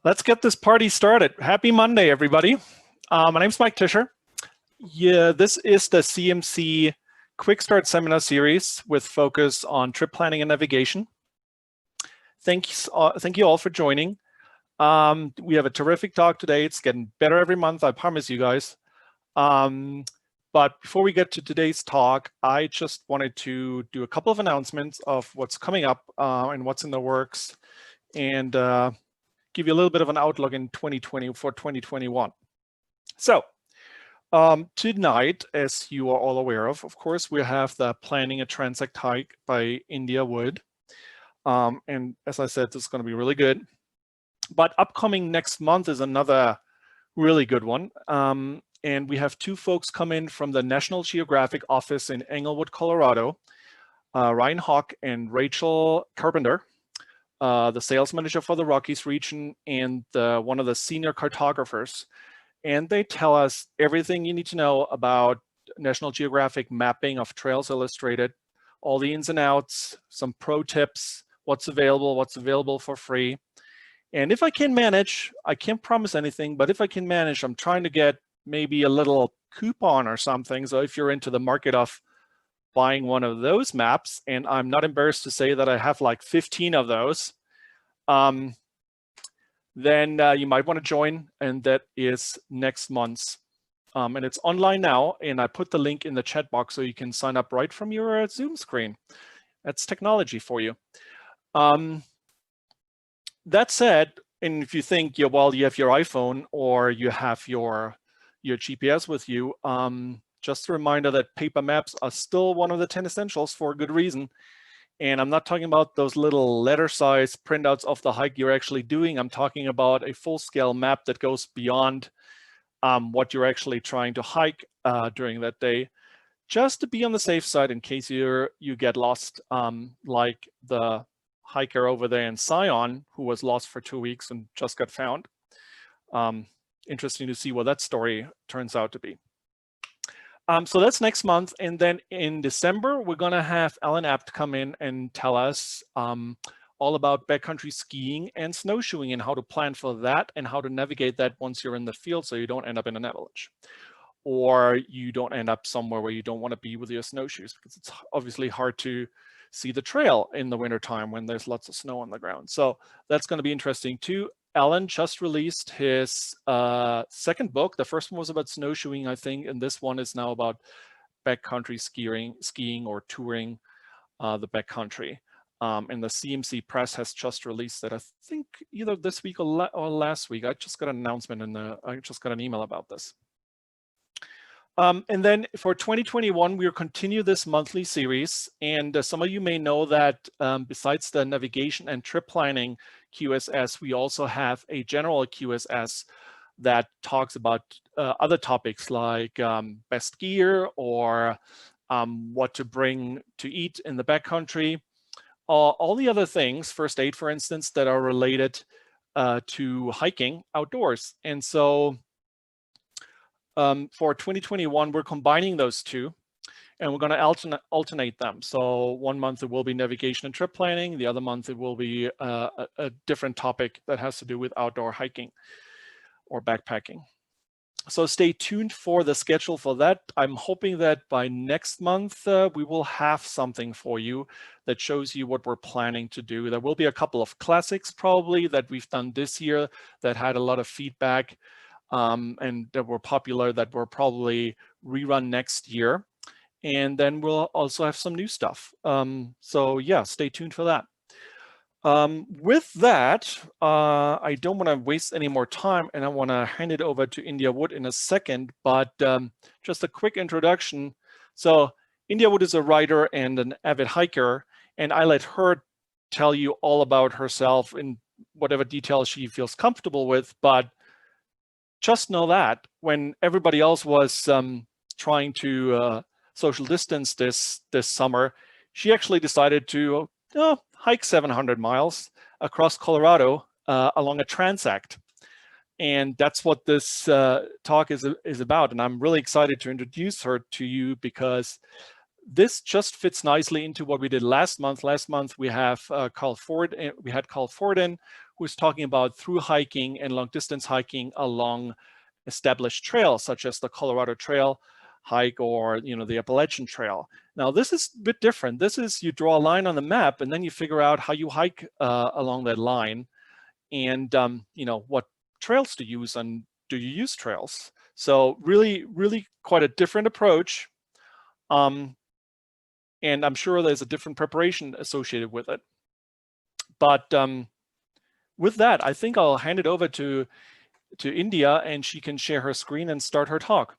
Let's get this party started. Happy Monday, everybody. My name's Mike Tischer. Yeah, this is the CMC Quick Start Seminar Series with focus on trip planning and navigation. Thank you all for joining. We have a terrific talk today. It's getting better every month, I promise you guys. But before we get to today's talk, I just wanted to do a couple of announcements of what's coming up and what's in the works, and give you a little bit of an outlook in 2020 for 2021. So tonight, as you are all aware of course, we have the Planning a Transect Hike by India Wood. And as I said, this is going to be really good. But upcoming next month is another really good one. And we have two folks come in from the National Geographic office in Englewood, Colorado, Ryan Hawk and Rachel Carpenter, the sales manager for the Rockies region and one of the senior cartographers. And they tell us everything you need to know about National Geographic mapping of Trails Illustrated, all the ins and outs, some pro tips, what's available for free. And if I can manage, I can't promise anything, but if I can manage, I'm trying to get maybe a little coupon or something. So if you're into the market of buying one of those maps, and I'm not embarrassed to say that I have like 15 of those, then you might want to join, and that is next month's. And it's online now, and I put the link in the chat box so you can sign up right from your Zoom screen. That's technology for you. That said, and if you think, yeah, well, you have your iPhone or you have your GPS with you, just a reminder that paper maps are still one of the 10 essentials for a good reason. And I'm not talking about those little letter size printouts of the hike you're actually doing. I'm talking about a full-scale map that goes beyond what you're actually trying to hike during that day, just to be on the safe side in case you get lost, like the hiker over there in Sion who was lost for 2 weeks and just got found. Interesting to see what that story turns out to be. So that's next month. And then in December, we're going to have Alan Abt come in and tell us all about backcountry skiing and snowshoeing and how to plan for that and how to navigate that once you're in the field so you don't end up in an avalanche or you don't end up somewhere where you don't want to be with your snowshoes, because it's obviously hard to see the trail in the wintertime when there's lots of snow on the ground. So that's going to be interesting too. Alan just released his second book. The first one was about snowshoeing, I think, and this one is now about backcountry skiing or touring the backcountry. And the CMC Press has just released that, I think, either this week or last week. I just got an announcement and I just got an email about this. And then for 2021, we'll continue this monthly series. And some of you may know that besides the navigation and trip planning QSS, we also have a general QSS that talks about other topics like best gear or what to bring to eat in the backcountry. All the other things, first aid, for instance, that are related to hiking outdoors. And so for 2021, we're combining those two, and we're going to alternate them. So one month it will be navigation and trip planning. The other month it will be a different topic that has to do with outdoor hiking or backpacking. So stay tuned for the schedule for that. I'm hoping that by next month, we will have something for you that shows you what we're planning to do. There will be a couple of classics probably that we've done this year that had a lot of feedback and that were popular that will probably rerun next year. And then we'll also have some new stuff. So yeah, stay tuned for that. With that, I don't want to waste any more time, and I want to hand it over to India Wood in a second, but just a quick introduction. So India Wood is a writer and an avid hiker, and I let her tell you all about herself in whatever detail she feels comfortable with, but just know that when everybody else was trying to social distance this summer, she actually decided to hike 700 miles across Colorado along a transect. And that's what this talk is about. And I'm really excited to introduce her to you because This just fits nicely into what we did last month. Last month we have Carl Ford. We had Carl Ford in, who was talking about through hiking and long distance hiking along established trails, such as the Colorado Trail hike or the Appalachian Trail. Now this is a bit different. This is you draw a line on the map and then you figure out how you hike along that line, and what trails to use and do you use trails. So really quite a different approach. And I'm sure there's a different preparation associated with it. But with that, I think I'll hand it over to India, and she can share her screen and start her talk.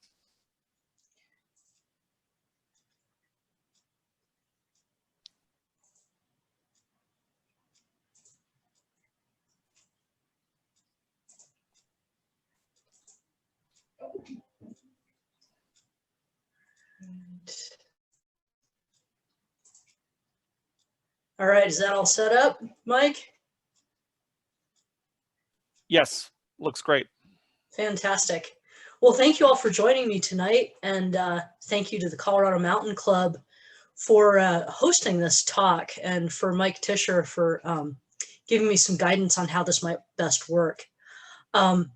All right, is that all set up, Mike? Yes, looks great. Fantastic. Well, thank you all for joining me tonight, and thank you to the Colorado Mountain Club for hosting this talk, and for Mike Tischer for giving me some guidance on how this might best work. I'm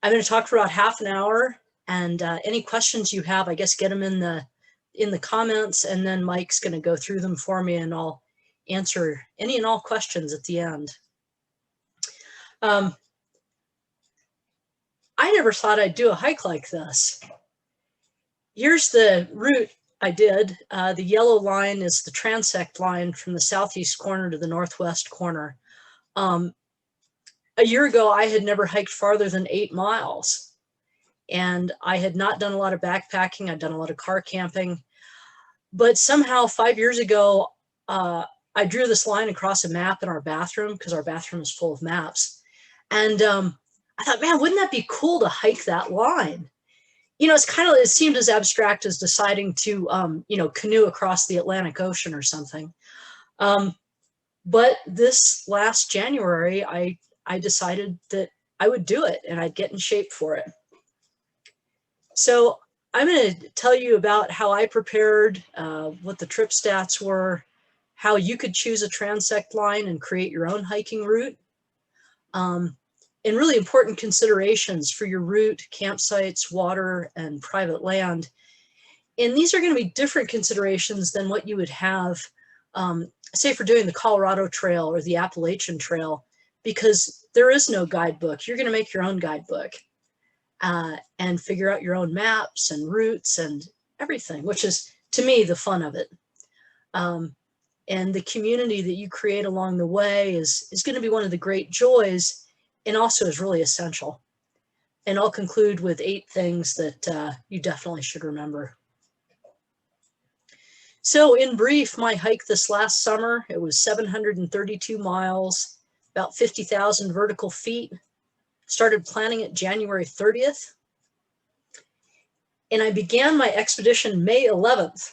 going to talk for about half an hour, and any questions you have, I guess, get them in the comments, and then Mike's going to go through them for me, and I'll answer any and all questions at the end. I never thought I'd do a hike like this. Here's the route I did. The yellow line is the transect line from the southeast corner to the northwest corner. A year ago, I had never hiked farther than 8 miles, and I had not done a lot of backpacking. I'd done a lot of car camping, but somehow 5 years ago, I drew this line across a map in our bathroom, because our bathroom is full of maps. And I thought, man, wouldn't that be cool to hike that line? It seemed as abstract as deciding to, canoe across the Atlantic Ocean or something. But this last January, I decided that I would do it and I'd get in shape for it. So I'm going to tell you about how I prepared, what the trip stats were, how you could choose a transect line and create your own hiking route, and really important considerations for your route, campsites, water, and private land. And these are going to be different considerations than what you would have, say, for doing the Colorado Trail or the Appalachian Trail, because there is no guidebook. You're going to make your own guidebook and figure out your own maps and routes and everything, which is, to me, the fun of it. And the community that you create along the way is going to be one of the great joys, and also is really essential. And I'll conclude with 8 things that you definitely should remember. So in brief, my hike this last summer, it was 732 miles, about 50,000 vertical feet. Started planning it January 30th. And I began my expedition May 11th.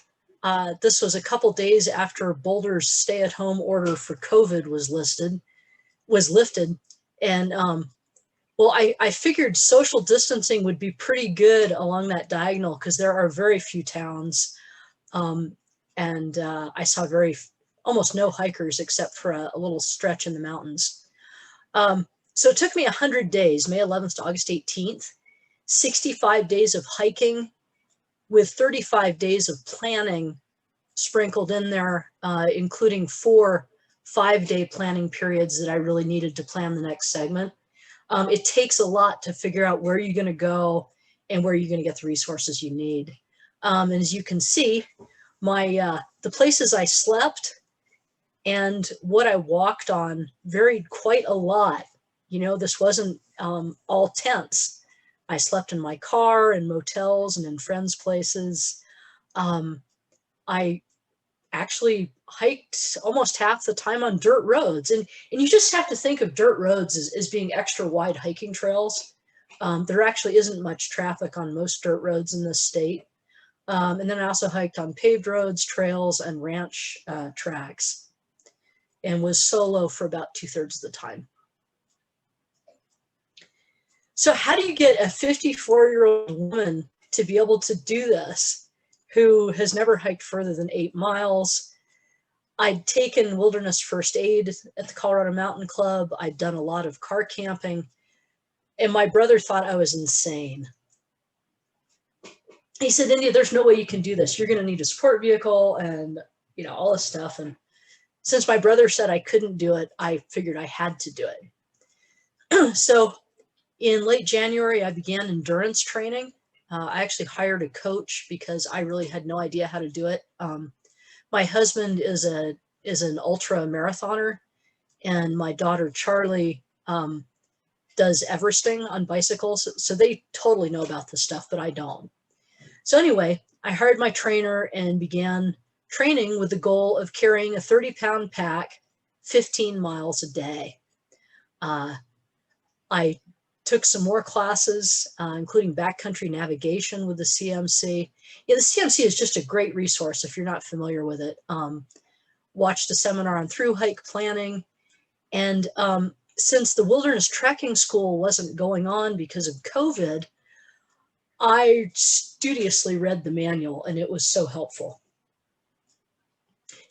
This was a couple days after Boulder's stay-at-home order for COVID was lifted. And well, I figured social distancing would be pretty good along that diagonal, because there are very few towns. And I saw almost no hikers except for a little stretch in the mountains. So it took me 100 days, May 11th to August 18th, 65 days of hiking with 35 days of planning sprinkled in there, including 4 5-day planning periods that I really needed to plan the next segment. It takes a lot to figure out where you're going to go and where you're going to get the resources you need. And as you can see, the places I slept and what I walked on varied quite a lot. This wasn't all tents. I slept in my car, in motels, and in friends' places. I actually hiked almost half the time on dirt roads. And you just have to think of dirt roads as being extra wide hiking trails. There actually isn't much traffic on most dirt roads in this state. And then I also hiked on paved roads, trails, and ranch tracks, and was solo for about 2/3 of the time. So how do you get a 54-year-old woman to be able to do this? who has never hiked further than 8 miles. I'd taken wilderness first aid at the Colorado Mountain Club. I'd done a lot of car camping, and my brother thought I was insane. He said, India, there's no way you can do this. You're going to need a support vehicle and, you know, all this stuff. And since my brother said I couldn't do it, I figured I had to do it. So in late January, I began endurance training. I actually hired a coach because I really had no idea how to do it. My husband is an ultra marathoner, and my daughter Charlie does Everesting on bicycles. So they totally know about this stuff, but I don't. So anyway, I hired my trainer and began training with the goal of carrying a 30-pound pack 15 miles a day. I took some more classes, including backcountry navigation with the CMC. Yeah, the CMC is just a great resource if you're not familiar with it. Watched a seminar on through hike planning. And since the wilderness trekking school wasn't going on because of COVID, I studiously read the manual, and it was so helpful.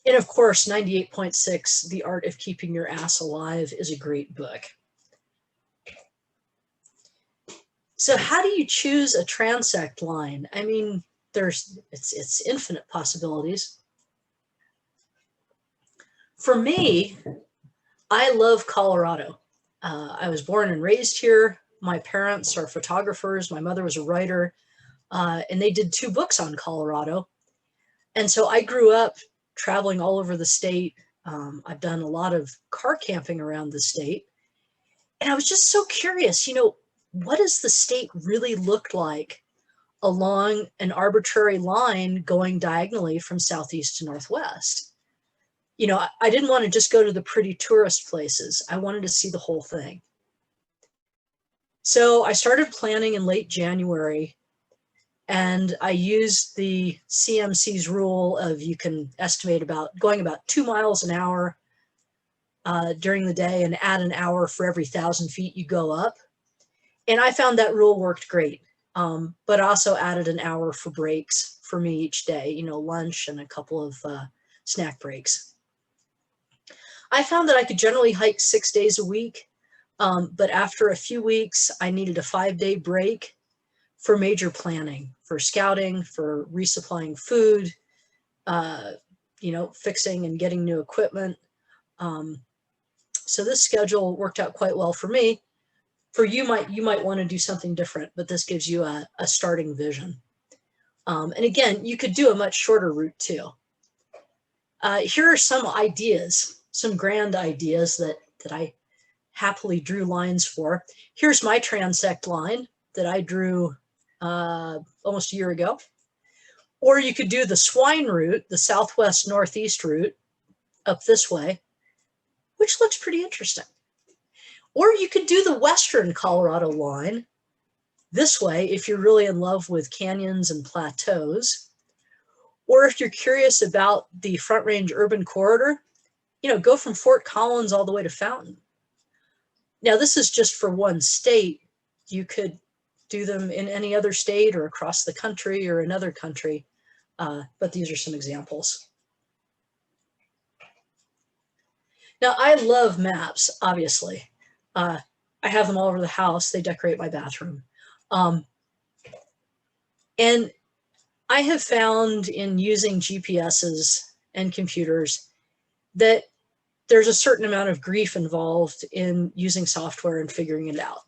And of course, 98.6, The Art of Keeping Your Ass Alive, is a great book. So how do you choose a transect line? I mean, it's infinite possibilities. For me, I love Colorado. I was born and raised here. My parents are photographers. My mother was a writer, and they did 2 books on Colorado. And so I grew up traveling all over the state. I've done a lot of car camping around the state. And I was just so curious, you know, what does the state really look like along an arbitrary line going diagonally from southeast to northwest? You know, I didn't want to just go to the pretty tourist places. I wanted to see the whole thing. So I started planning in late January, and I used the CMC's rule of you can estimate going about 2 miles an hour during the day and add an hour for every 1,000 feet you go up. And I found that rule worked great, but also added an hour for breaks for me each day, you know, lunch and a couple of snack breaks. I found that I could generally hike 6 days a week, but after a few weeks, I needed a 5-day break for major planning, for scouting, for resupplying food, you know, fixing and getting new equipment. So this schedule worked out quite well for me. For you might want to do something different, but this gives you a starting vision. And again, you could do a much shorter route too. Here are some ideas, some grand ideas that I happily drew lines for. Here's my transect line that I drew almost a year ago. Or you could do the swine route, the southwest northeast route up this way, which looks pretty interesting. Or you could do the western Colorado line this way if you're really in love with canyons and plateaus. Or if you're curious about the Front Range urban corridor, you know, go from Fort Collins all the way to Fountain. Now, this is just for one state. You could do them in any other state or across the country or another country, but these are some examples. Now, I love maps, obviously. I have them all over the house. They decorate my bathroom. And I have found in using GPSs and computers that there's a certain amount of grief involved in using software and figuring it out.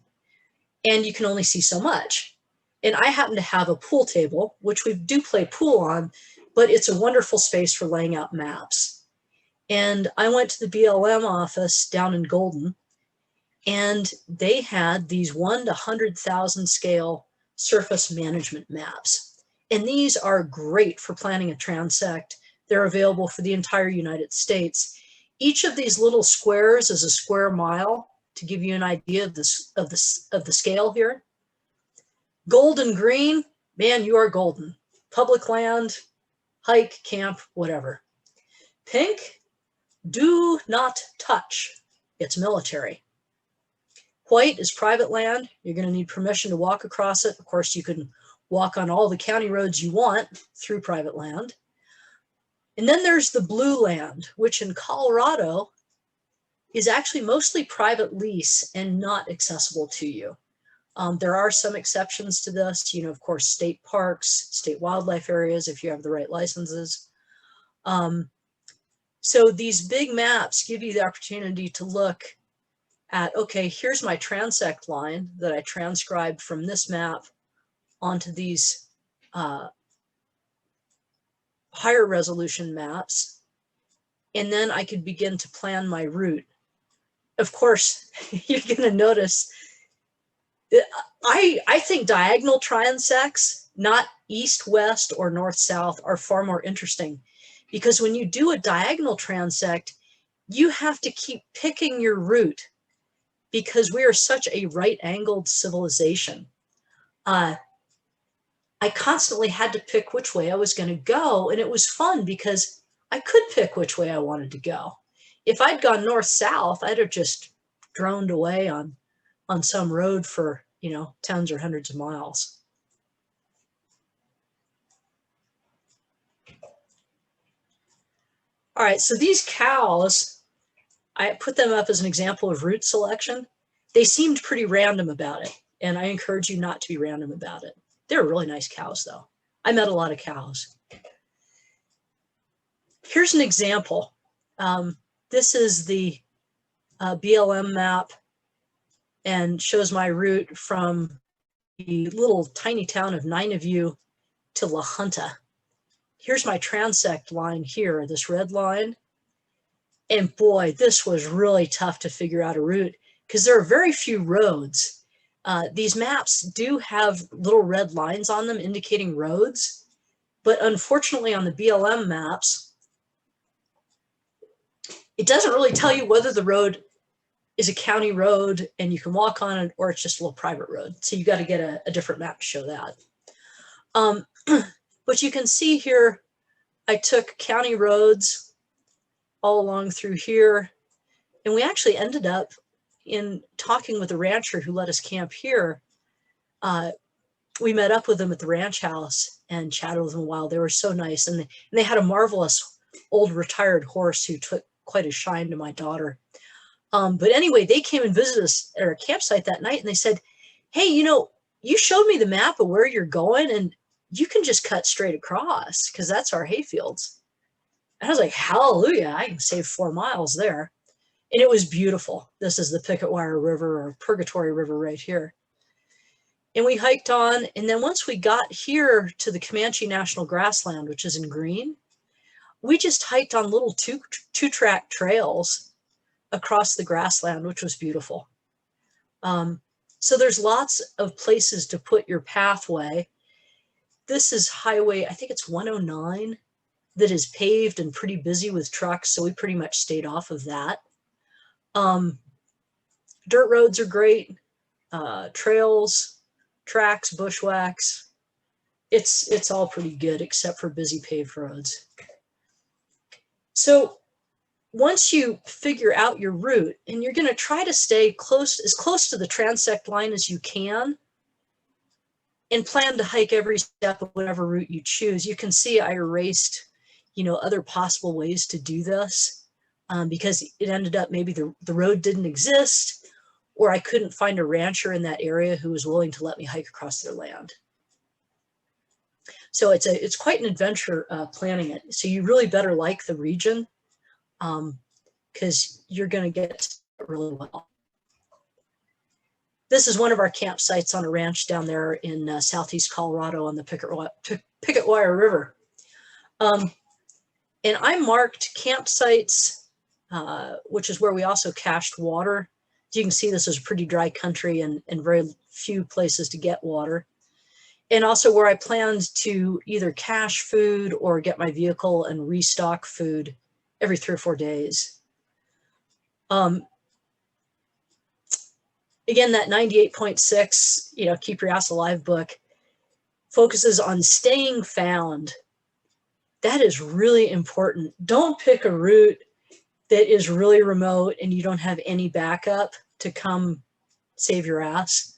And you can only see so much. And I happen to have a pool table, which we do play pool on, but it's a wonderful space for laying out maps. And I went to the BLM office down in Golden, and they had these 1 to 100,000 scale surface management maps. And these are great for planning a transect. They're available for the entire United States. Each of these little squares is a square mile to give you an idea of the scale here. Gold and green, man, you are golden. Public land, hike, camp, whatever. Pink, do not touch. It's military. White is private land. You're going to need permission to walk across it. Of course, you can walk on all the county roads you want through private land. And then there's the blue land, which in Colorado is actually mostly private lease and not accessible to you. There are some exceptions to this, you know, of course, state parks, state wildlife areas, if you have the right licenses. So these big maps give you the opportunity to look at, okay, here's my transect line that I transcribed from this map onto these higher resolution maps. And then I could begin to plan my route. Of course, you're going to notice that I think diagonal transects, not east-west or north-south, are far more interesting, because when you do a diagonal transect, you have to keep picking your route because we are such a right-angled civilization. I constantly had to pick which way I was going to go, and it was fun because I could pick which way I wanted to go. If I'd gone north-south, I'd have just droned away on some road for, you know, tens or hundreds of miles. All right, so these cows, I put them up as an example of route selection. They seemed pretty random about it, and I encourage you not to be random about it. They're really nice cows, though. I met a lot of cows. Here's an example. This is the BLM map and shows my route from the little tiny town of Nineveh to La Junta. Here's my transect line here, this red line. And boy, this was really tough to figure out a route because there are very few roads. These maps do have little red lines on them indicating roads, but unfortunately on the BLM maps, it doesn't really tell you whether the road is a county road and you can walk on it or it's just a little private road. So you got to get a different map to show that. But you can see here, I took county roads all along through here, and we actually ended up in talking with a rancher who let us camp here. We met up with them at the ranch house and chatted with them a while. They were so nice, and they had a marvelous old retired horse who took quite a shine to my daughter. But anyway, they came and visited us at our campsite that night, and they said, hey, you know, you showed me the map of where you're going, and you can just cut straight across because that's our hayfields. And I was like, hallelujah, I can save 4 miles there. And it was beautiful. This is the Picket Wire River, or Purgatory River right here. And we hiked on, and then once we got here to the Comanche National Grassland, which is in green, we just hiked on little two-track trails across the grassland, which was beautiful. So there's lots of places to put your pathway. This is highway, I think it's 109, that is paved and pretty busy with trucks, so we pretty much stayed off of that. Dirt roads are great, trails, tracks, bushwhacks. It's all pretty good except for busy paved roads. So once you figure out your route, and you're going to try to stay as close to the transect line as you can, and plan to hike every step of whatever route you choose. You can see I erased, you know, other possible ways to do this because it ended up maybe the road didn't exist, or I couldn't find a rancher in that area who was willing to let me hike across their land. So it's quite an adventure planning it. So you really better like the region because you're going to get it really well. This is one of our campsites on a ranch down there in southeast Colorado on the Picket Wire River. And I marked campsites, which is where we also cached water. As you can see, this is a pretty dry country and very few places to get water. And also where I planned to either cache food or get my vehicle and restock food every 3 or 4 days. Again, that 98.6, you know, Keep Your Ass Alive book focuses on staying found. That is really important. Don't pick a route that is really remote and you don't have any backup to come save your ass.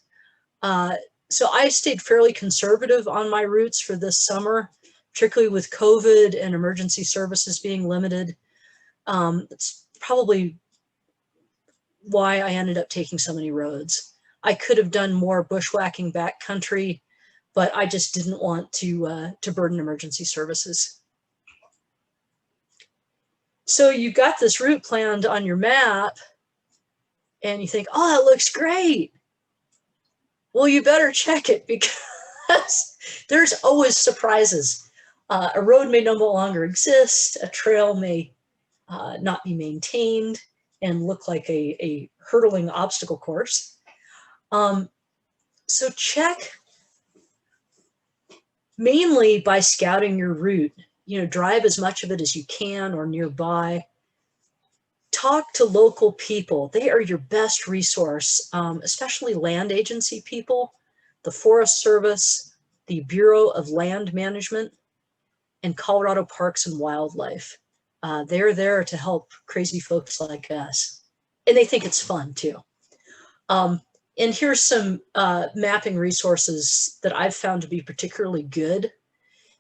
So I stayed fairly conservative on my routes for this summer, particularly with COVID and emergency services being limited. It's probably why I ended up taking so many roads. I could have done more bushwhacking backcountry, but I just didn't want to burden emergency services. So you've got this route planned on your map, and you think, oh, that looks great. Well, you better check it because there's always surprises. A road may no longer exist. A trail may not be maintained and look like a hurdling obstacle course. So check mainly by scouting your route. Drive as much of it as you can or nearby. Talk to local people. They are your best resource, especially land agency people, the Forest Service, the Bureau of Land Management, and Colorado Parks and Wildlife. They're there to help crazy folks like us. And they think it's fun too. And here's some mapping resources that I've found to be particularly good.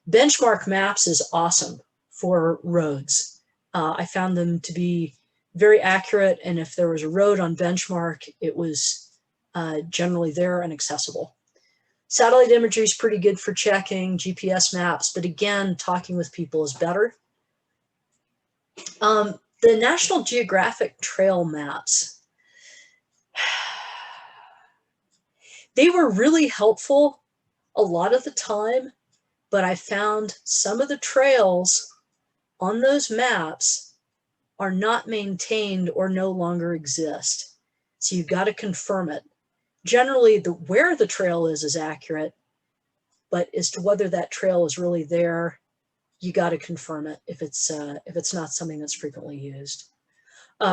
Benchmark Maps is awesome for roads. I found them to be very accurate, and if there was a road on Benchmark, it was generally there and accessible. Satellite imagery is pretty good for checking, GPS maps, but again, talking with people is better. The National Geographic trail maps, they were really helpful a lot of the time, but I found some of the trails on those maps are not maintained or no longer exist. So you've got to confirm it. Generally, where the trail is accurate, but as to whether that trail is really there, you got to confirm it if it's not something that's frequently used.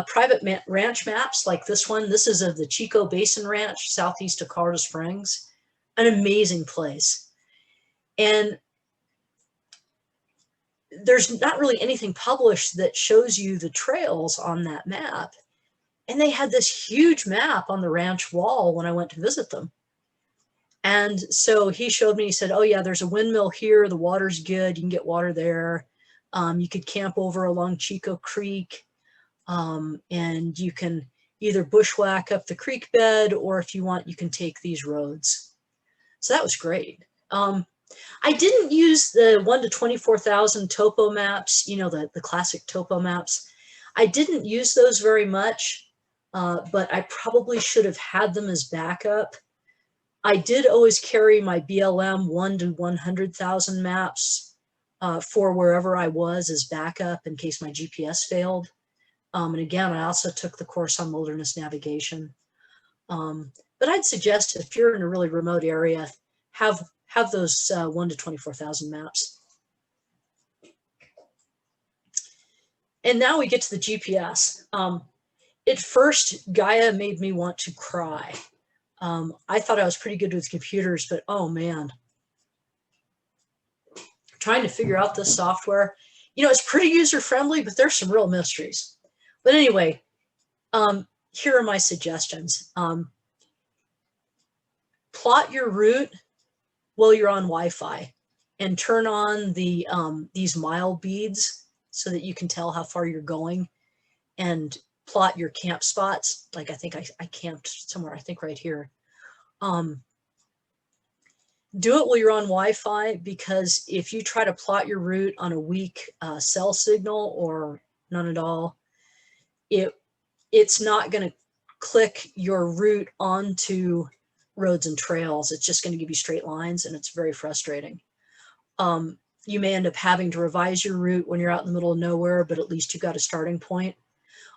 Private ranch maps like this one. This is of the Chico Basin Ranch, southeast of Colorado Springs. An amazing place. And there's not really anything published that shows you the trails on that map. And they had this huge map on the ranch wall when I went to visit them. And so he showed me, he said, oh yeah, there's a windmill here. The water's good. You can get water there. You could camp over along Chico Creek. And you can either bushwhack up the creek bed, or if you want, you can take these roads. So that was great. I didn't use the 1 to 24,000 topo maps, the classic topo maps. I didn't use those very much, but I probably should have had them as backup. I did always carry my BLM 1 to 100,000 maps for wherever I was as backup in case my GPS failed. And again, I also took the course on wilderness navigation. But I'd suggest if you're in a really remote area, have those 1 to 24,000 maps. And now we get to the GPS. At first, Gaia made me want to cry. I thought I was pretty good with computers, but oh man. Trying to figure out this software. It's pretty user-friendly, but there's some real mysteries. But anyway, here are my suggestions. Plot your route while you're on Wi-Fi and turn on these mile beads so that you can tell how far you're going, and plot your camp spots. Like I think I camped somewhere, I think right here. Do it while you're on Wi-Fi, because if you try to plot your route on a weak cell signal or none at all, it's not going to click your route onto roads and trails. It's just going to give you straight lines, and it's very frustrating. You may end up having to revise your route when you're out in the middle of nowhere, but at least you've got a starting point.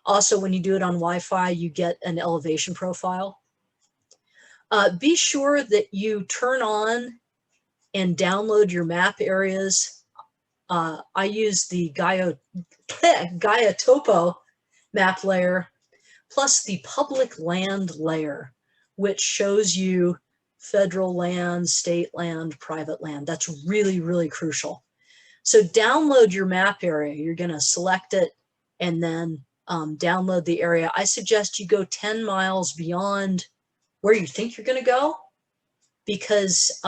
Also, when you do it on Wi-Fi, you get an elevation profile. Be sure that you turn on and download your map areas. I use the Gaia Topo map layer, plus the public land layer, which shows you federal land, state land, private land. That's really, really crucial. So download your map area. You're going to select it and then download the area. I suggest you go 10 miles beyond where you think you're going to go, because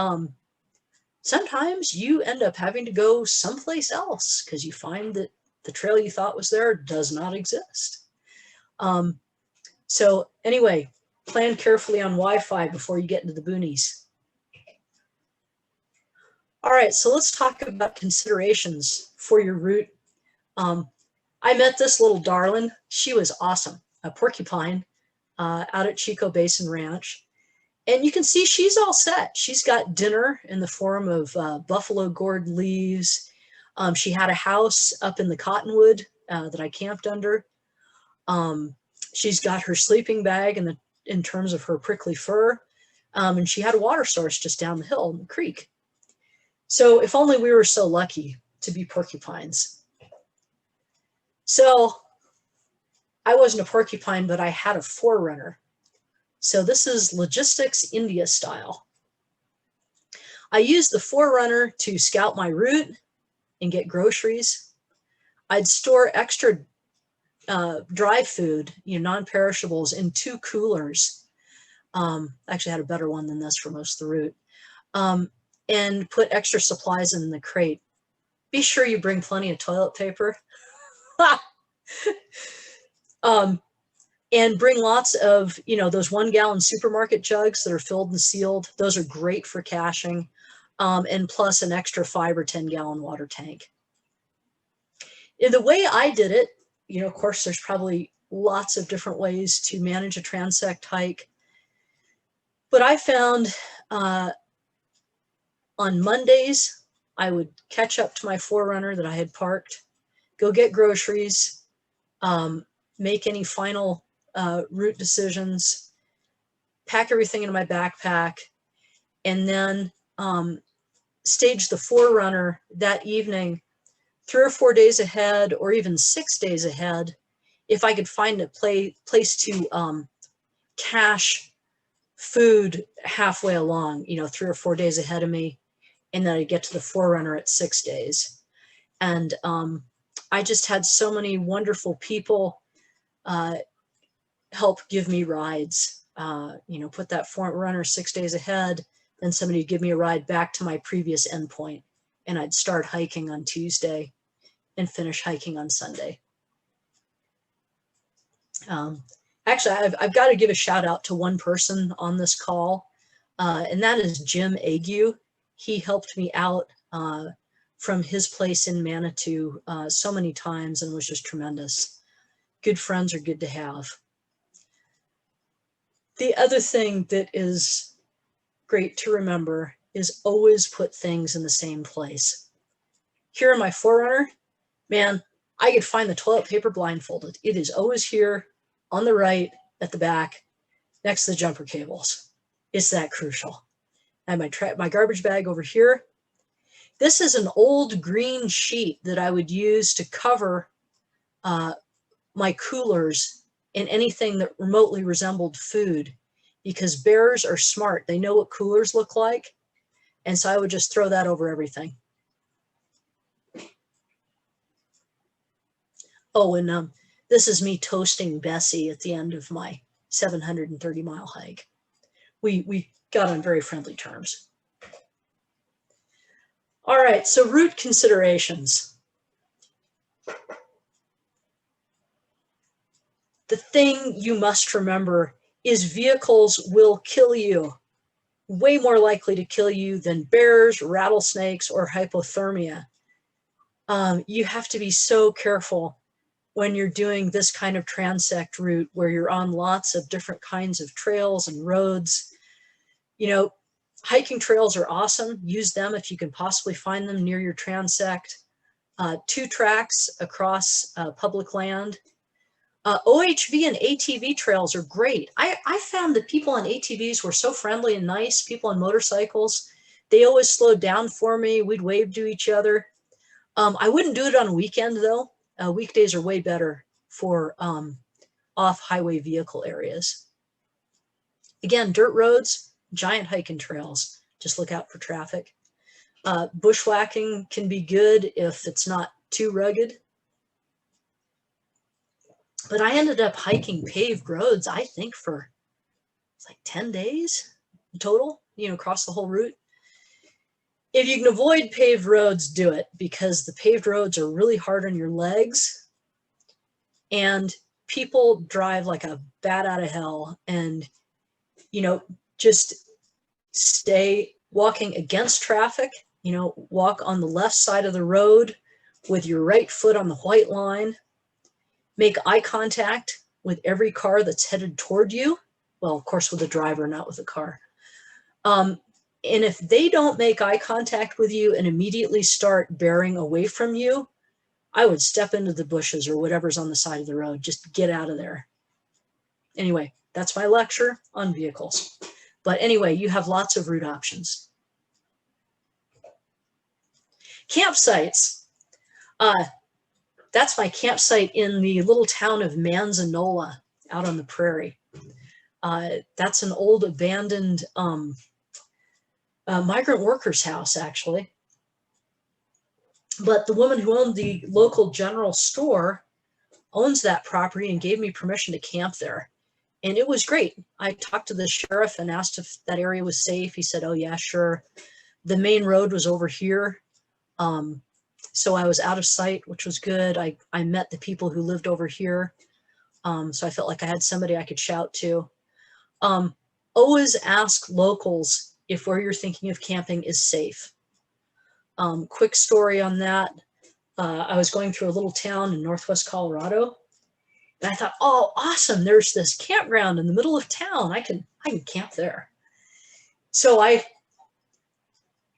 sometimes you end up having to go someplace else because you find that the trail you thought was there does not exist. So anyway, plan carefully on Wi-Fi before you get into the boonies. All right, so let's talk about considerations for your route. I met this little darling. She was awesome, a porcupine out at Chico Basin Ranch. And you can see she's all set. She's got dinner in the form of buffalo gourd leaves. She had a house up in the cottonwood that I camped under. She's got her sleeping bag in terms of her prickly fur. And she had a water source just down the hill in the creek. So if only we were so lucky to be porcupines. So I wasn't a porcupine, but I had a forerunner. So this is logistics India style. I used the forerunner to scout my route and get groceries. I'd store extra dry food, non-perishables, in 2 coolers. Actually had a better one than this for most of the route. And put extra supplies in the crate. Be sure you bring plenty of toilet paper. And bring lots of, those 1-gallon supermarket jugs that are filled and sealed. Those are great for caching. And plus an extra 5 or 10-gallon water tank. In the way I did it, of course, there's probably lots of different ways to manage a transect hike. But I found on Mondays, I would catch up to my forerunner that I had parked, go get groceries, make any final route decisions, pack everything into my backpack, and then stage the forerunner that evening 3 or 4 days ahead, or even 6 days ahead, if I could find a place to cache food halfway along, 3 or 4 days ahead of me, and then I'd get to the forerunner at 6 days. And I just had so many wonderful people help give me rides. Put that forerunner 6 days ahead, then somebody would give me a ride back to my previous endpoint, and I'd start hiking on Tuesday and finish hiking on Sunday. Actually, I've got to give a shout out to one person on this call, and that is Jim Ague. He helped me out from his place in Manitou so many times and was just tremendous. Good friends are good to have. The other thing that is great to remember is always put things in the same place. Here in my forerunner, man, I could find the toilet paper blindfolded. It is always here on the right at the back next to the jumper cables. It's that crucial. I have my garbage bag over here. This is an old green sheet that I would use to cover my coolers and anything that remotely resembled food, because bears are smart. They know what coolers look like. And so I would just throw that over everything. Oh, and this is me toasting Bessie at the end of my 730-mile hike. We got on very friendly terms. All right, so route considerations. The thing you must remember is vehicles will kill you. Way more likely to kill you than bears, rattlesnakes, or hypothermia. You have to be so careful when you're doing this kind of transect route where you're on lots of different kinds of trails and roads. Hiking trails are awesome. Use them if you can possibly find them near your transect. 2 tracks across public land. OHV and ATV trails are great. I found that people on ATVs were so friendly and nice. People on motorcycles, they always slowed down for me. We'd wave to each other. I wouldn't do it on a weekend though. Weekdays are way better for off-highway vehicle areas. Again, dirt roads, giant hiking trails. Just look out for traffic. Bushwhacking can be good if it's not too rugged. But I ended up hiking paved roads, I think, for like 10 days total. across the whole route. If you can avoid paved roads, do it, because the paved roads are really hard on your legs, and people drive like a bat out of hell, and just stay walking against traffic. Walk on the left side of the road with your right foot on the white line. Make eye contact with every car that's headed toward you. Well, of course, with the driver, not with the car. And if they don't make eye contact with you and immediately start bearing away from you, I would step into the bushes or whatever's on the side of the road. Just get out of there. Anyway, that's my lecture on vehicles. But anyway, you have lots of route options. Campsites. That's my campsite in the little town of Manzanola out on the prairie. That's an old abandoned migrant workers' house, actually. But the woman who owned the local general store owns that property and gave me permission to camp there. And it was great. I talked to the sheriff and asked if that area was safe. He said, oh yeah, sure. The main road was over here. So I was out of sight, which was good. I met the people who lived over here. So I felt like I had somebody I could shout to. Always ask locals if where you're thinking of camping is safe. Quick story on that. I was going through a little town in northwest Colorado, and I thought, oh, awesome, there's this campground in the middle of town. I can camp there. So I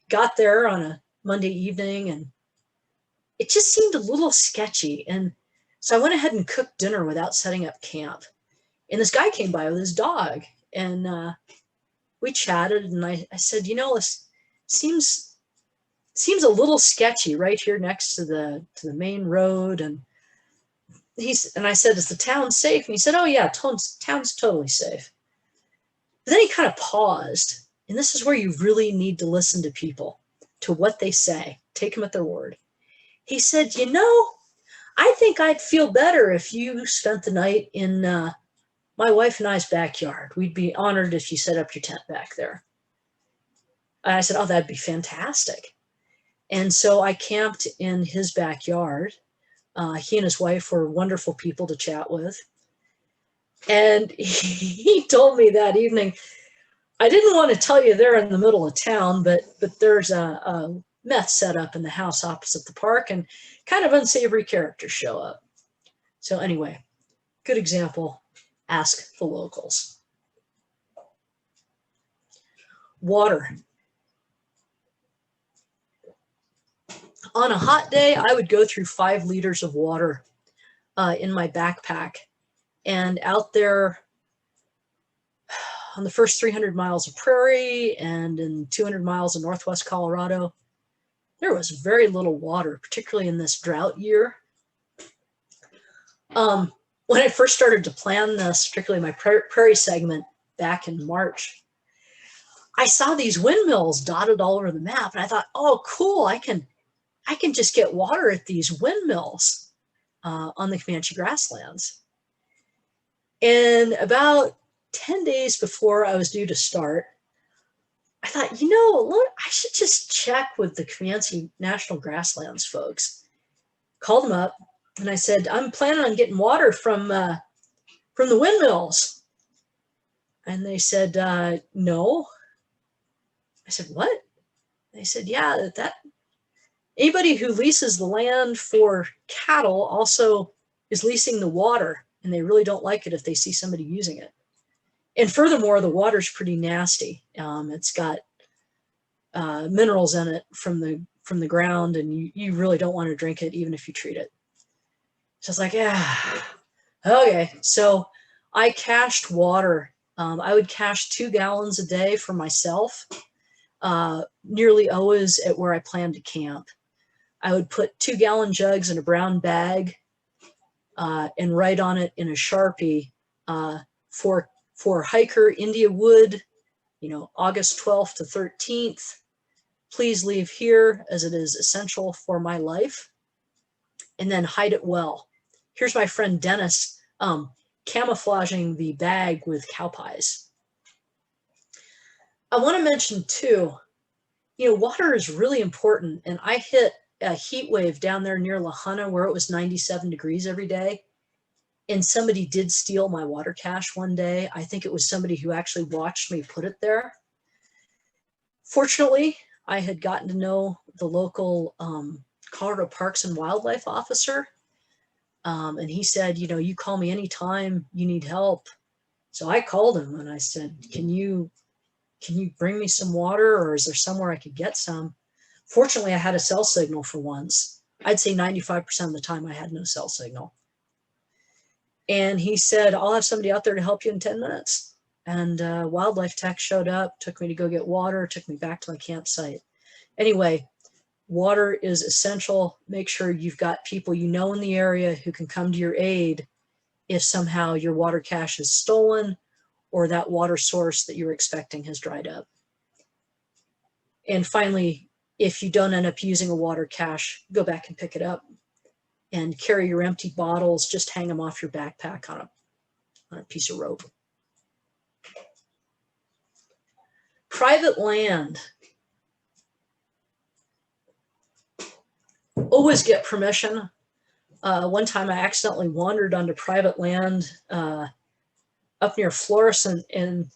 got there on a Monday evening, and it just seemed a little sketchy. And so I went ahead and cooked dinner without setting up camp. And this guy came by with his dog, and we chatted, and I said, this seems a little sketchy right here next to the main road. And I said, is the town safe? And he said, oh yeah, town's totally safe. But then he kind of paused, and this is where you really need to listen to people, to what they say. Take them at their word. He said, I think I'd feel better if you spent the night in my wife and I's backyard. We'd be honored if you set up your tent back there. And I said, oh, that'd be fantastic. And so I camped in his backyard. He and his wife were wonderful people to chat with. And he told me that evening, I didn't want to tell you they're in the middle of town, but there's a meth set up in the house opposite the park, and kind of unsavory characters show up. So anyway, good example, ask the locals. Water. On a hot day, I would go through 5 liters of water in my backpack. And out there on the first 300 miles of prairie and in 200 miles of northwest Colorado, there was very little water, particularly in this drought year. When I first started to plan this, particularly my prairie segment back in March, I saw these windmills dotted all over the map, and I thought, oh, cool, I can just get water at these windmills on the Comanche grasslands. And about 10 days before I was due to start, I thought, look, I should just check with the Comanche National Grasslands folks. Called them up, and I said, I'm planning on getting water from the windmills. And they said, no. I said, what? They said, yeah, that anybody who leases the land for cattle also is leasing the water, and they really don't like it if they see somebody using it. And furthermore, the water's pretty nasty. It's got minerals in it from the ground, and you really don't want to drink it even if you treat it. So it's like, yeah, okay. So I cached water. I would cache 2 gallons a day for myself, nearly always at where I planned to camp. I would put 2-gallon jugs in a brown bag and write on it in a Sharpie for hiker India Wood, August 12th to 13th. Please leave here as it is essential for my life. And then hide it well. Here's my friend Dennis camouflaging the bag with cow pies. I want to mention too, water is really important. And I hit a heat wave down there near La Junta where it was 97 degrees every day. And somebody did steal my water cache one day. I think it was somebody who actually watched me put it there. Fortunately, I had gotten to know the local Colorado Parks and Wildlife officer. And he said, you call me anytime you need help. So I called him and I said, can you bring me some water, or is there somewhere I could get some? Fortunately, I had a cell signal for once. I'd say 95% of the time I had no cell signal. And he said, I'll have somebody out there to help you in 10 minutes. And wildlife tech showed up, took me to go get water, took me back to my campsite. Anyway, water is essential. Make sure you've got people in the area who can come to your aid if somehow your water cache is stolen or that water source that you're expecting has dried up. And finally, if you don't end up using a water cache, go back and pick it up and carry your empty bottles, just hang them off your backpack on a piece of rope. Private land. Always get permission. One time I accidentally wandered onto private land up near Florissant, and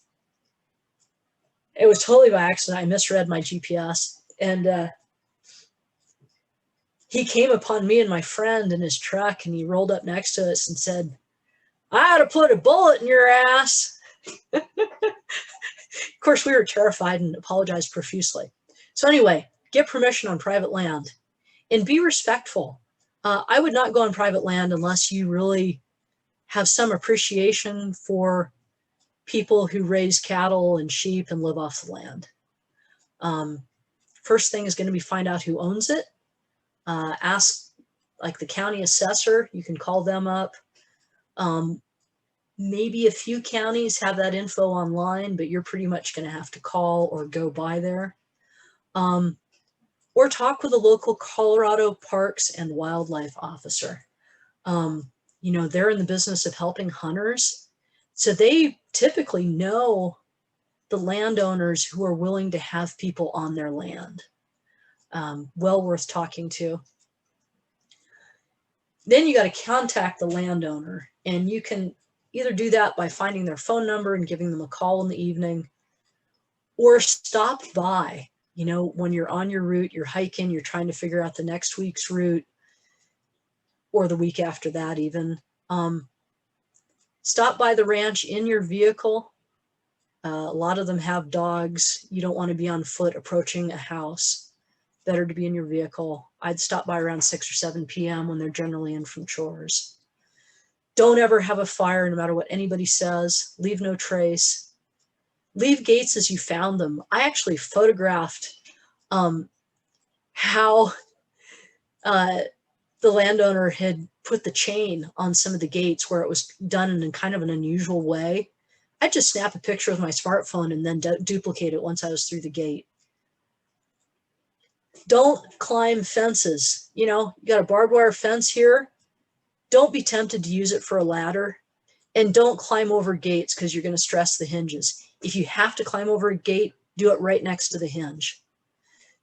it was totally by accident. I misread my GPS, and he came upon me and my friend in his truck, and he rolled up next to us and said, I ought to put a bullet in your ass. Of course, we were terrified and apologized profusely. So anyway, get permission on private land and be respectful. I would not go on private land unless you really have some appreciation for people who raise cattle and sheep and live off the land. First thing is going to be find out who owns it. Ask like the county assessor, you can call them up. Maybe a few counties have that info online, but you're pretty much going to have to call or go by there. Or talk with a local Colorado Parks and Wildlife officer. They're in the business of helping hunters. So they typically know the landowners who are willing to have people on their land. Well worth talking to. Then you got to contact the landowner, and you can either do that by finding their phone number and giving them a call in the evening, or stop by. When you're on your route, you're hiking, you're trying to figure out the next week's route, or the week after that even. Stop by the ranch in your vehicle. A lot of them have dogs. You don't want to be on foot approaching a house. Better to be in your vehicle. I'd stop by around 6 or 7 p.m. when they're generally in from chores. Don't ever have a fire, no matter what anybody says. Leave no trace. Leave gates as you found them. I actually photographed how the landowner had put the chain on some of the gates where it was done in kind of an unusual way. I'd just snap a picture with my smartphone and then duplicate it once I was through the gate. Don't climb fences. You got a barbed wire fence here. Don't be tempted to use it for a ladder. And don't climb over gates because you're going to stress the hinges. If you have to climb over a gate, do it right next to the hinge.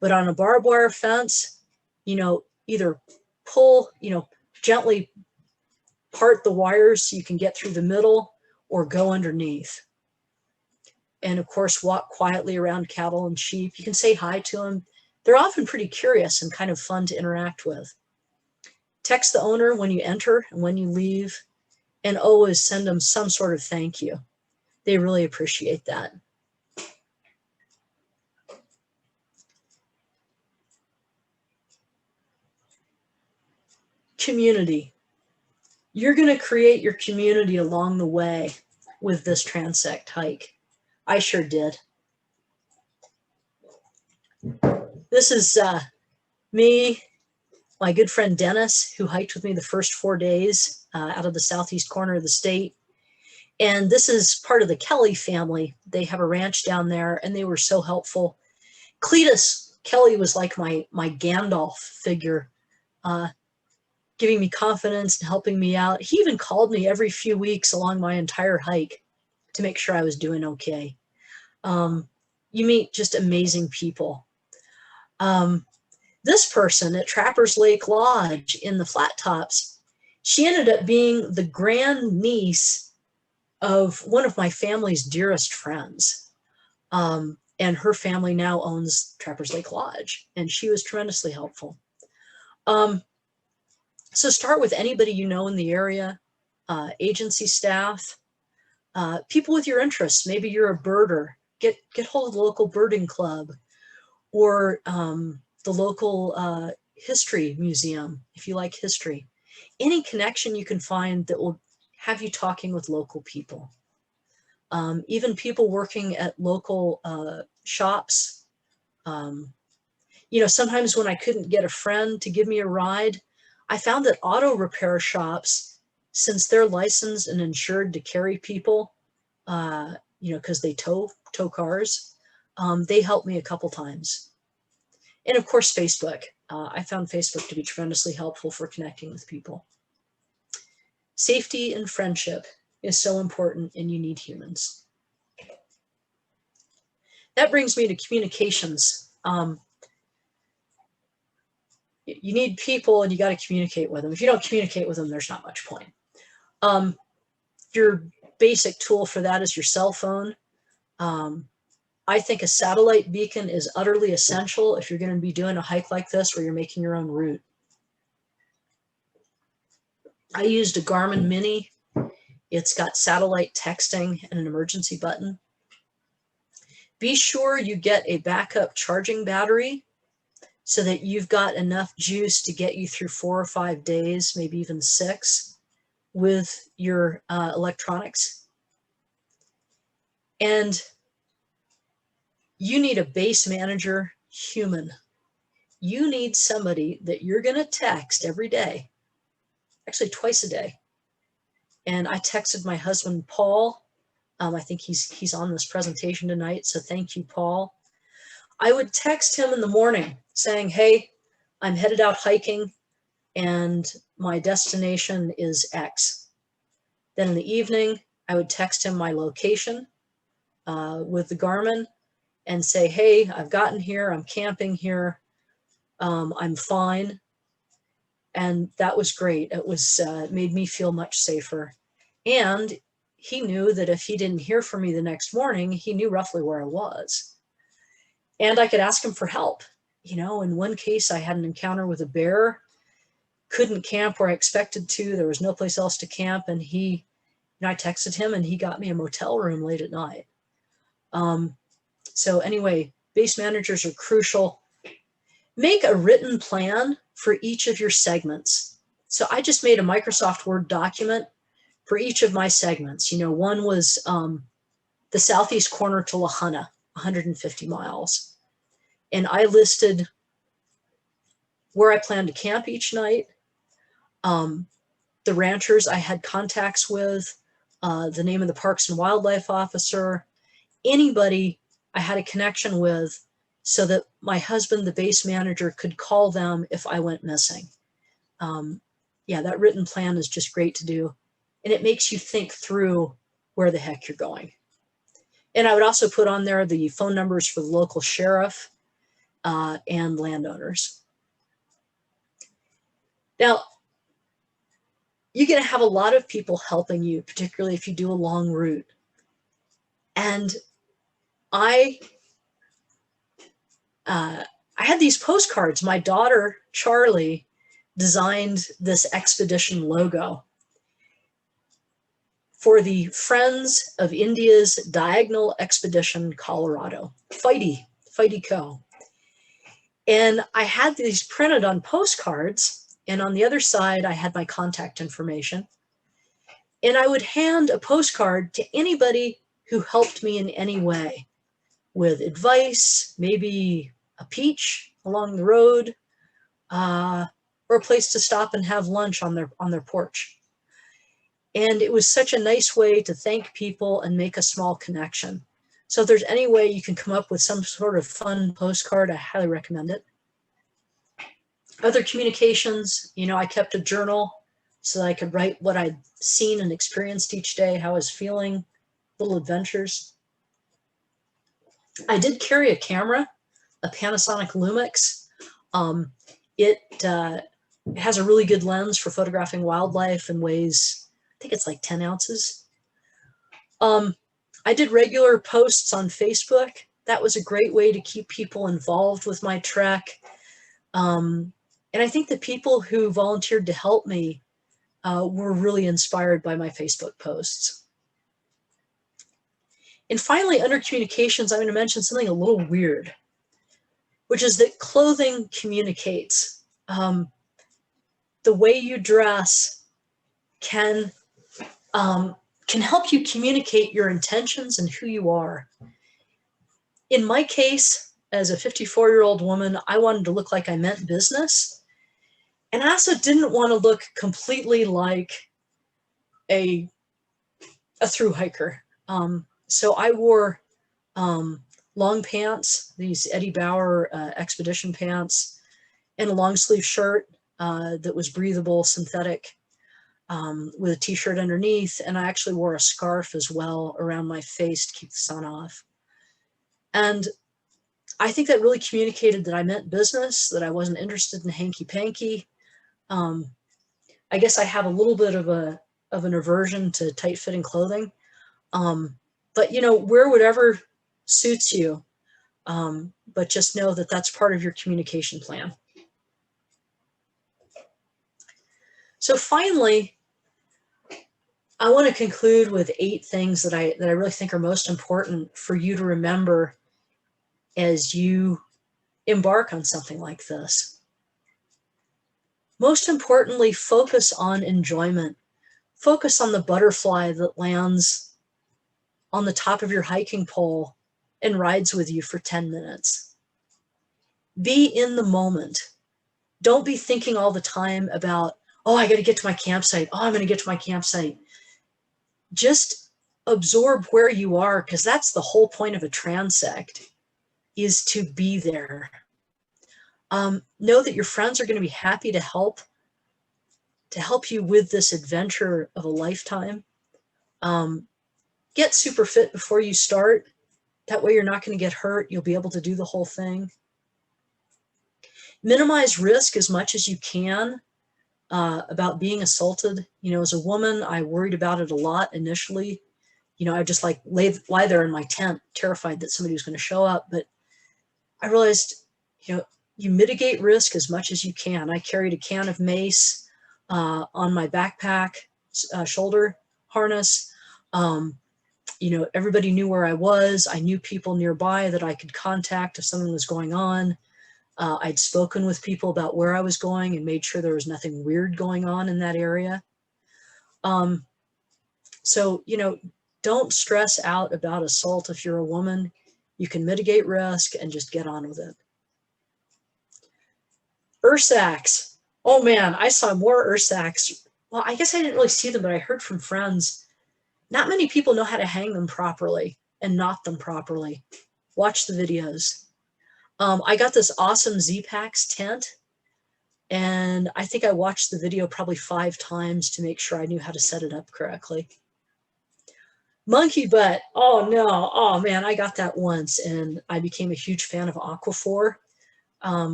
But on a barbed wire fence, either pull, gently part the wires so you can get through the middle, or go underneath. And of course, walk quietly around cattle and sheep. You can say hi to them. They're often pretty curious and kind of fun to interact with. Text the owner when you enter and when you leave, and always send them some sort of thank you. They really appreciate that. Community. You're going to create your community along the way with this transect hike. I sure did. This is me, my good friend Dennis, who hiked with me the first 4 days out of the southeast corner of the state. And this is part of the Kelly family. They have a ranch down there, and they were so helpful. Cletus Kelly was like my Gandalf figure, giving me confidence and helping me out. He even called me every few weeks along my entire hike to make sure I was doing okay. you meet just amazing people. This person at Trappers Lake Lodge in the Flat Tops, she ended up being the grandniece of one of my family's dearest friends. And her family now owns Trappers Lake Lodge, and she was tremendously helpful. So start with anybody you know in the area, agency staff, people with your interests. Maybe you're a birder. Get hold of the local birding club, or the local history museum, if you like history. Any connection you can find that will have you talking with local people. Even people working at local shops. You know, sometimes when I couldn't get a friend to give me a ride, I found that auto repair shops, since they're licensed and insured to carry people, you know, because they tow cars, they helped me a couple times. And of course, Facebook. I found Facebook to be tremendously helpful for connecting with people. Safety and friendship is so important, and you need humans. That brings me to communications. You need people, and you got to communicate with them. If you don't communicate with them, there's not much point. Your basic tool for that is your cell phone. I think a satellite beacon is utterly essential if you're going to be doing a hike like this where you're making your own route. I used a Garmin Mini. It's got satellite texting and an emergency button. Be sure you get a backup charging battery so that you've got enough juice to get you through 4 or 5 days, maybe even 6, with your electronics. And you need a base manager human. You need somebody that you're going to text every day, actually twice a day. And I texted my husband, Paul. I think he's on this presentation tonight, so thank you, Paul. I would text him in the morning saying, hey, I'm headed out hiking and my destination is X. Then in the evening, I would text him my location with the Garmin and say, hey, I've gotten here, I'm camping here, I'm fine. And that was great. It was made me feel much safer. And he knew that if he didn't hear from me the next morning, he knew roughly where I was. And I could ask him for help. You know, in one case, I had an encounter with a bear, couldn't camp where I expected to. There was no place else to camp. And I texted him and he got me a motel room late at night. So anyway, base managers are crucial. Make a written plan for each of your segments. So I just made a Microsoft Word document for each of my segments. You know, one was the southeast corner to Lahana, 150 miles. And I listed where I planned to camp each night, the ranchers I had contacts with, the name of the Parks and Wildlife officer, anybody I had a connection with, so that my husband, the base manager, could call them if I went missing. Yeah, that written plan is just great to do. And it makes you think through where the heck you're going. And I would also put on there the phone numbers for the local sheriff and landowners. Now, you're going to have a lot of people helping you, particularly if you do a long route. And I had these postcards. My daughter, Charlie, designed this expedition logo for the Friends of India's Diagonal Expedition, Colorado, Fighty Co. And I had these printed on postcards, and on the other side, I had my contact information. And I would hand a postcard to anybody who helped me in any way with advice, maybe a peach along the road, or a place to stop and have lunch on their porch. And it was such a nice way to thank people and make a small connection. So if there's any way you can come up with some sort of fun postcard, I highly recommend it. Other communications, you know, I kept a journal so that I could write what I'd seen and experienced each day, how I was feeling, little adventures. I did carry a camera, a Panasonic Lumix. It has a really good lens for photographing wildlife and weighs, I think it's like 10 ounces. I did regular posts on Facebook. That was a great way to keep people involved with my trek. And I think the people who volunteered to help me were really inspired by my Facebook posts. And finally, under communications, I'm going to mention something a little weird, which is that clothing communicates. The way you dress can help you communicate your intentions and who you are. In my case, as a 54-year-old woman, I wanted to look like I meant business. And I also didn't want to look completely like a thru hiker. So I wore long pants, these Eddie Bauer expedition pants, and a long sleeve shirt that was breathable, synthetic, with a t-shirt underneath. And I actually wore a scarf as well around my face to keep the sun off. And I think that really communicated that I meant business, that I wasn't interested in hanky-panky. I guess I have a little bit of an aversion to tight-fitting clothing. But, you know, wear whatever suits you. But just know that that's part of your communication plan. So finally, I want to conclude with 8 things that I really think are most important for you to remember as you embark on something like this. Most importantly, focus on enjoyment. Focus on the butterfly that lands on the top of your hiking pole and rides with you for 10 minutes. Be in the moment. Don't be thinking all the time about, oh, I got to get to my campsite. Oh, I'm going to get to my campsite. Just absorb where you are, because that's the whole point of a transect, is to be there. Know that your friends are going to be happy to help you with this adventure of a lifetime. Get super fit before you start. That way you're not going to get hurt. You'll be able to do the whole thing. Minimize risk as much as you can about being assaulted. You know, as a woman, I worried about it a lot initially. You know, I just like lie there in my tent, terrified that somebody was going to show up. But I realized, you know, you mitigate risk as much as you can. I carried a can of mace on my backpack, shoulder harness. You know, everybody knew where I was. I knew people nearby that I could contact if something was going on. I'd spoken with people about where I was going and made sure there was nothing weird going on in that area. So, you know, don't stress out about assault if you're a woman. You can mitigate risk and just get on with it. Ursacks. Oh man, I saw more ursacks. Well, I guess I didn't really see them, but I heard from friends. Not many people know how to hang them properly and knot them properly. Watch the videos. I got this awesome Z-Packs tent, and I think I watched the video probably 5 times to make sure I knew how to set it up correctly. Monkey butt. Oh no. Oh man, I got that once, and I became a huge fan of Aquaphor.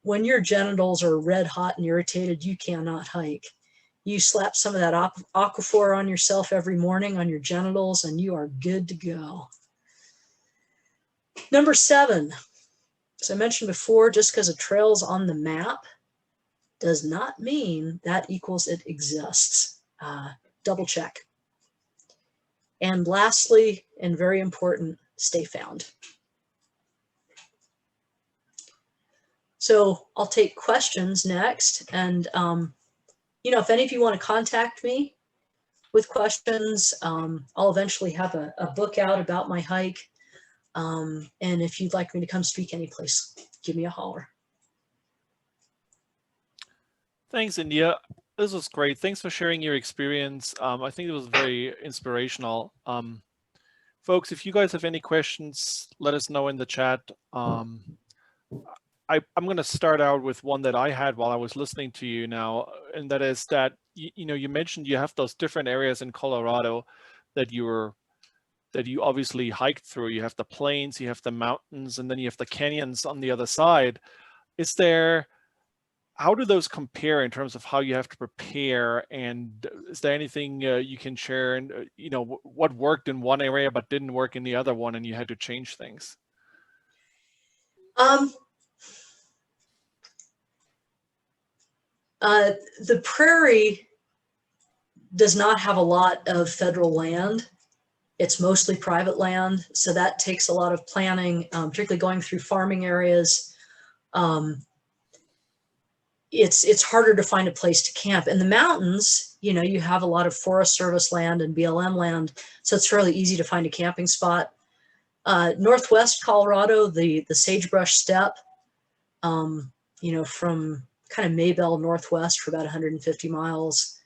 When your genitals are red hot and irritated, you cannot hike. You slap some of that Aquaphor on yourself every morning on your genitals, and you are good to go. Number 7. As I mentioned before, just because a trail's on the map does not mean that equals it exists. Double check. And lastly, and very important, stay found. So I'll take questions next. And, you know, if any of you want to contact me with questions, I'll eventually have a book out about my hike. And if you'd like me to come speak any place, give me a holler. Thanks, India. This was great. Thanks for sharing your experience. I think it was very inspirational. Folks, if you guys have any questions, let us know in the chat. I'm going to start out with one that I had while I was listening to you now, and that is that, you know, you mentioned you have those different areas in Colorado that you were that you obviously hiked through. You have the plains, you have the mountains, and then you have the canyons on the other side. How do those compare in terms of how you have to prepare? And is there anything you can share? And what worked in one area but didn't work in the other one, and you had to change things? The prairie does not have a lot of federal land. It's mostly private land, so that takes a lot of planning, particularly going through farming areas. It's harder to find a place to camp. In the mountains, you have a lot of Forest Service land and BLM land, so it's fairly easy to find a camping spot. Northwest Colorado, the sagebrush steppe, from kind of Maybell northwest for about 150 miles.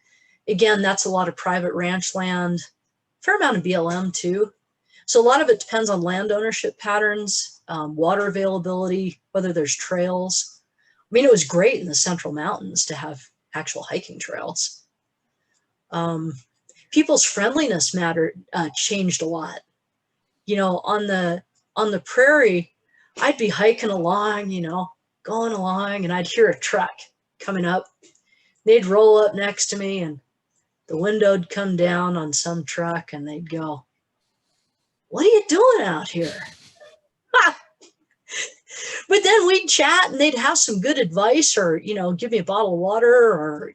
Again, that's a lot of private ranch land, fair amount of BLM too. So a lot of it depends on land ownership patterns, water availability, whether there's trails. I mean, it was great in the Central Mountains to have actual hiking trails. People's friendliness changed a lot. On the prairie, I'd be hiking along, going along, and I'd hear a truck coming up. They'd roll up next to me, and the window'd come down on some truck, and they'd go, "What are you doing out here?" But then we'd chat, and they'd have some good advice, or give me a bottle of water, or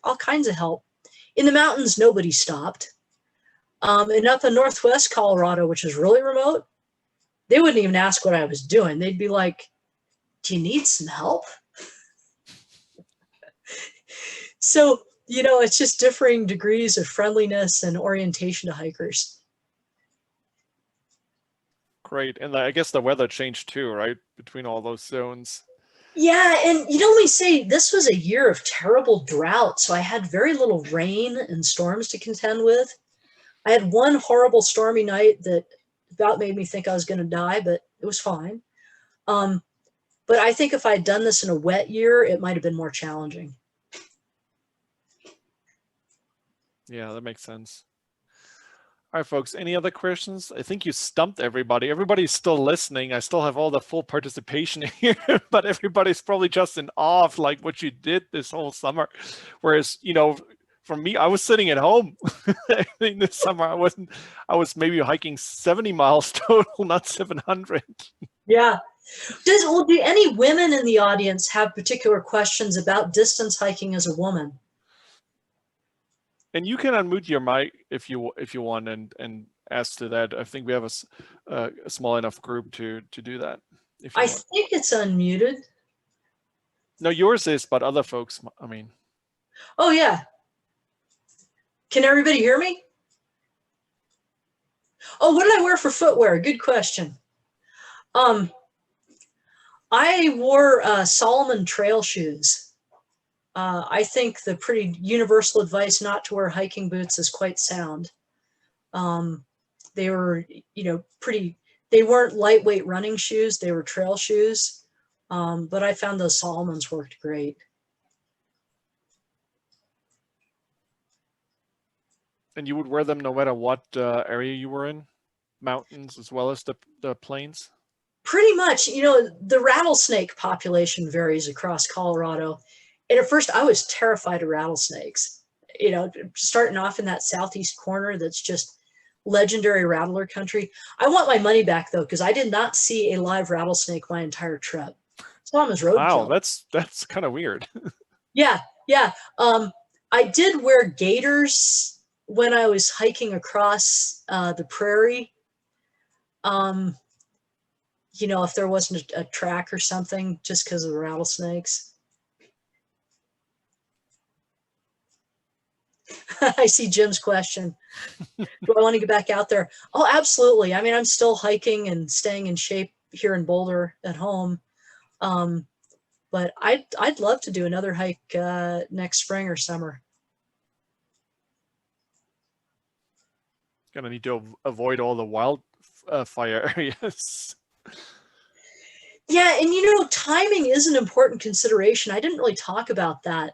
all kinds of help. In the mountains, nobody stopped. And up in Northwest Colorado, which is really remote, they wouldn't even ask what I was doing. They'd be like, "Do you need some help?" So, it's just differing degrees of friendliness and orientation to hikers. Great. And I guess the weather changed too, right? Between all those zones. Yeah, and let me say, this was a year of terrible drought, so I had very little rain and storms to contend with. I had one horrible stormy night that about made me think I was going to die, but it was fine. But I think if I had done this in a wet year, it might have been more challenging. Yeah, that makes sense. All right, folks, any other questions? I think you stumped everybody. Everybody's still listening. I still have all the full participation here, but everybody's probably just in awe of like what you did this whole summer. Whereas, for me, I was sitting at home. I think this summer I was maybe hiking 70 miles total, not 700. Yeah. Do any women in the audience have particular questions about distance hiking as a woman? And you can unmute your mic if you want and ask to that. I think we have a small enough group to do that. I think it's unmuted. No, yours is, but other folks, I mean. Oh, yeah. Can everybody hear me? Oh, what did I wear for footwear? Good question. I wore Salomon trail shoes. I think the pretty universal advice not to wear hiking boots is quite sound. They were, they weren't lightweight running shoes. They were trail shoes. But I found those Salomons worked great. And you would wear them no matter what area you were in? Mountains as well as the plains? Pretty much. The rattlesnake population varies across Colorado. And at first I was terrified of rattlesnakes, starting off in that southeast corner that's just legendary rattler country. I want my money back though, because I did not see a live rattlesnake my entire trip. Saw him as roadkill. Wow, that's kind of weird. Yeah. I did wear gaiters when I was hiking across the prairie. If there wasn't a track or something, just because of the rattlesnakes. I see Jim's question. Do I want to get back out there? Oh, absolutely. I mean, I'm still hiking and staying in shape here in Boulder at home. But I'd love to do another hike next spring or summer. Gonna need to avoid all the wildfire areas. Yeah, and timing is an important consideration. I didn't really talk about that.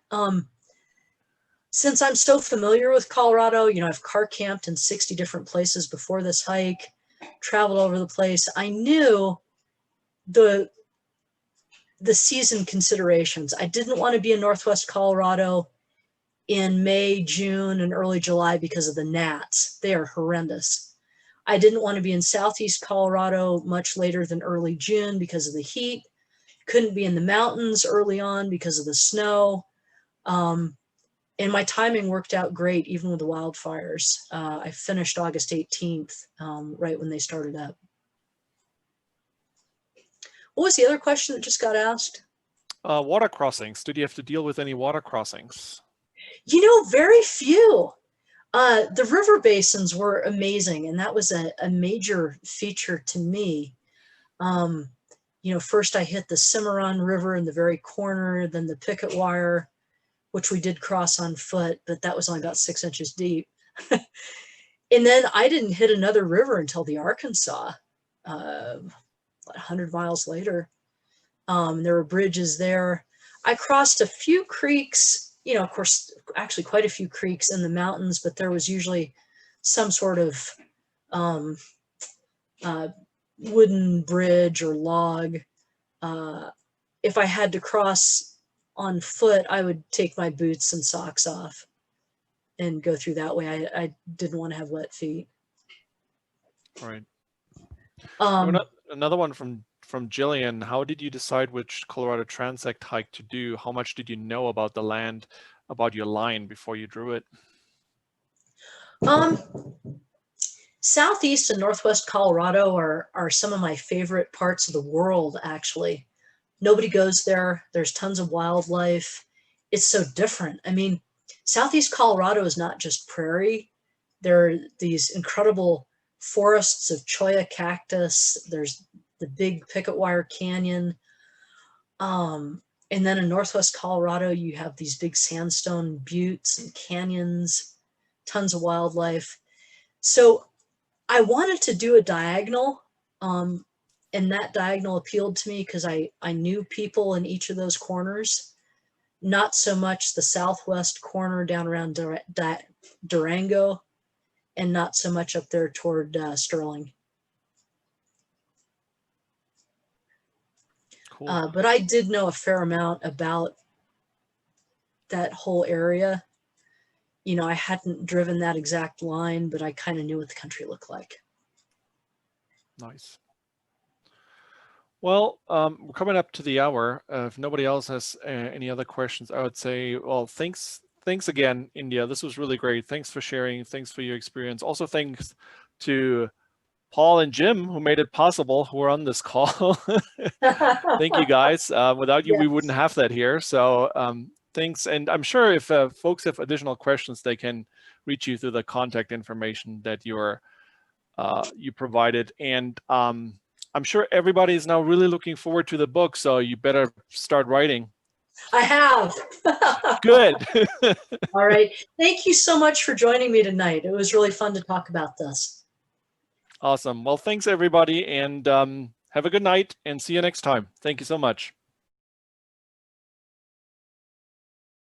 since I'm so familiar with Colorado, you know, I've car camped in 60 different places before this hike, traveled all over the place. I knew the season considerations. I didn't want to be in Northwest Colorado in May, June, and early July because of the gnats. They are horrendous. I didn't want to be in Southeast Colorado much later than early June because of the heat. Couldn't be in the mountains early on because of the snow. And my timing worked out great, even with the wildfires. I finished August 18th, right when they started up. What was the other question that just got asked? Water crossings. Did you have to deal with any water crossings? You know, very few. The river basins were amazing, and that was a major feature to me. You know, first I hit the Cimarron River in the very corner, then the picket wire, which we did cross on foot, but that was only about 6 inches deep. And then I didn't hit another river until the Arkansas, 100 miles later. There were bridges there. I crossed a few creeks, you know, of course, actually quite a few creeks in the mountains, but there was usually some sort of wooden bridge or log. If I had to cross on foot, I would take my boots and socks off and go through that way. I didn't want to have wet feet. Right. Another one from Jillian. How did you decide which Colorado transect hike to do? How much did you know about the land, about your line before you drew it? Southeast and Northwest Colorado are some of my favorite parts of the world, actually. Nobody goes there. There's tons of wildlife. It's so different. I mean, Southeast Colorado is not just prairie. There are these incredible forests of cholla cactus. There's the big picket wire canyon. And then in Northwest Colorado, you have these big sandstone buttes and canyons, tons of wildlife. So I wanted to do a diagonal, and that diagonal appealed to me because I knew people in each of those corners, not so much the southwest corner down around Durango, and not so much up there toward Sterling. Cool. But I did know a fair amount about that whole area. You know, I hadn't driven that exact line, but I kind of knew what the country looked like. Nice. Well, we're coming up to the hour. If nobody else has any other questions, I would say, well, thanks again, India. This was really great. Thanks for sharing. Thanks for your experience. Also, thanks to Paul and Jim, who made it possible, who are on this call. Thank you, guys. Without you, we wouldn't have that here. So thanks. And I'm sure if folks have additional questions, they can reach you through the contact information that you provided. And I'm sure everybody is now really looking forward to the book, so you better start writing. I have. Good. All right. Thank you so much for joining me tonight. It was really fun to talk about this. Awesome. Well, thanks, everybody, and have a good night, and see you next time. Thank you so much.